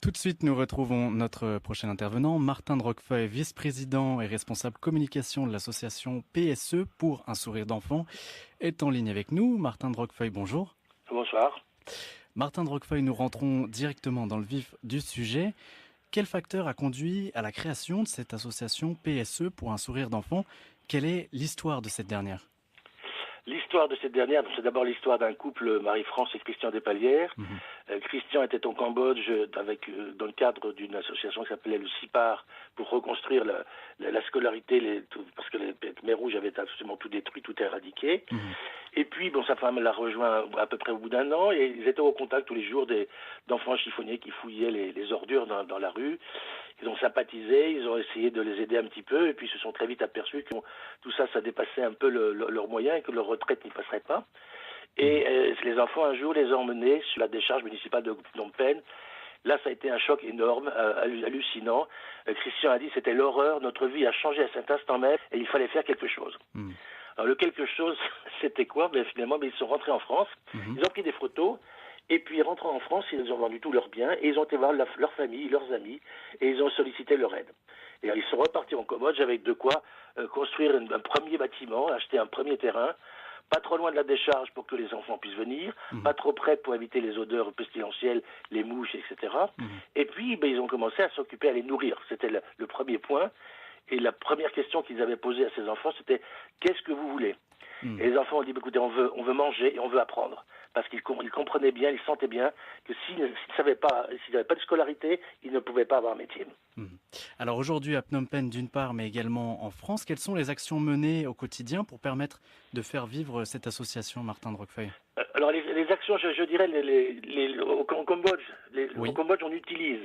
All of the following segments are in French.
Tout de suite, nous retrouvons notre prochain intervenant, Martin de Roquefeuille, vice-président et responsable communication de l'association PSE pour un sourire d'enfant, est en ligne avec nous. Martin de Roquefeuille, bonjour. Bonsoir. Martin de Roquefeuille, nous rentrons directement dans le vif du sujet. Quel facteur a conduit à la création de cette association PSE pour un sourire d'enfant? Quelle est l'histoire de cette dernière? L'histoire de cette dernière, c'est d'abord l'histoire d'un couple, Marie-France et Christian Despalières. Christian était au Cambodge dans le cadre d'une association qui s'appelait le CIPAR pour reconstruire la scolarité, parce que les Khmers rouges avaient absolument tout détruit, tout éradiqué. Et puis, sa femme l'a rejoint à peu près au bout d'un an, et ils étaient au contact tous les jours d'enfants chiffonniers qui fouillaient les ordures dans la rue. Ils ont sympathisé, ils ont essayé de les aider un petit peu, et puis ils se sont très vite aperçus que tout ça, ça dépassait un peu leurs moyens et que leur retraite n'y passerait pas. Et les enfants, un jour, les ont emmenés sur la décharge municipale de Phnom Penh. Là, ça a été un choc énorme, hallucinant. Christian a dit, c'était l'horreur, notre vie a changé à cet instant même, et il fallait faire quelque chose. Alors, le quelque chose, c'était quoi? Finalement, ils sont rentrés en France, ils ont pris des photos, et puis, rentrant en France, ils ont vendu tous leurs biens, et ils ont été voir leur famille, leurs amis, et ils ont sollicité leur aide. Et ils sont repartis en Cambodge avec de quoi construire un premier bâtiment, acheter un premier terrain, pas trop loin de la décharge pour que les enfants puissent venir, pas trop près pour éviter les odeurs pestilentielles, les mouches, etc. Et puis, ils ont commencé à s'occuper, à les nourrir. C'était le premier point. Et la première question qu'ils avaient posée à ces enfants, c'était « Qu'est-ce que vous voulez ?» Et les enfants ont dit, écoutez, on veut manger et on veut apprendre. Parce qu'ils comprenaient bien, ils sentaient bien que s'ils n'avaient pas de scolarité, ils ne pouvaient pas avoir un métier. Alors aujourd'hui à Phnom Penh d'une part, mais également en France, quelles sont les actions menées au quotidien pour permettre de faire vivre cette association, Martin de Roquefeuille? Alors les actions, je dirais, au Cambodge, au Cambodge on utilise,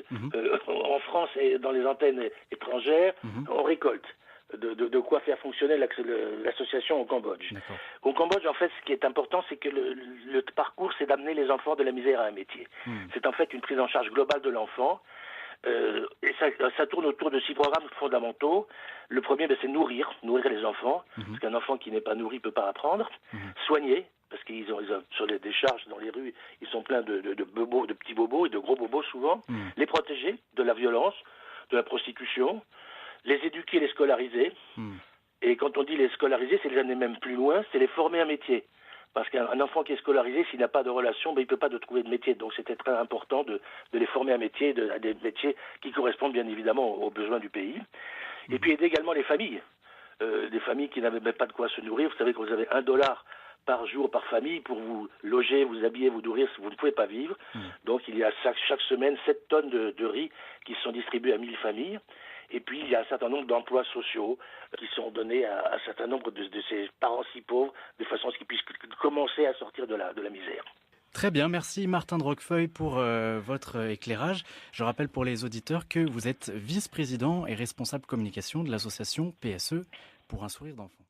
en France et dans les antennes étrangères, on récolte. De quoi faire fonctionner l'association au Cambodge. Au Cambodge, en fait, ce qui est important, c'est que le parcours, c'est d'amener les enfants de la misère à un métier. C'est en fait une prise en charge globale de l'enfant. Et ça tourne autour de 6 programmes fondamentaux. Le premier, c'est nourrir les enfants, parce qu'un enfant qui n'est pas nourri ne peut pas apprendre. Soigner, parce qu'ils ont sur les décharges dans les rues, ils sont pleins de bobos, de petits bobos et de gros bobos souvent. Les protéger de la violence, de la prostitution. Les éduquer, les scolariser. Et quand on dit les scolariser, c'est les amener même plus loin, c'est les former à un métier. Parce qu'un enfant qui est scolarisé, s'il n'a pas de relation, il ne peut pas trouver de métier. Donc c'était très important de les former à un métier, à des métiers qui correspondent bien évidemment aux besoins du pays. Et puis aider également les familles. Des familles qui n'avaient même pas de quoi se nourrir. Vous savez que vous avez $1 par jour, par famille, pour vous loger, vous habiller, vous nourrir, vous ne pouvez pas vivre. Donc il y a chaque semaine 7 tonnes de riz qui sont distribués à 1000 familles. Et puis, il y a un certain nombre d'emplois sociaux qui sont donnés à un certain nombre de ces parents si pauvres, de façon à ce qu'ils puissent commencer à sortir de la misère. Très bien, merci Martin de Roquefeuille pour votre éclairage. Je rappelle pour les auditeurs que vous êtes vice-président et responsable communication de l'association PSE pour un sourire d'enfant.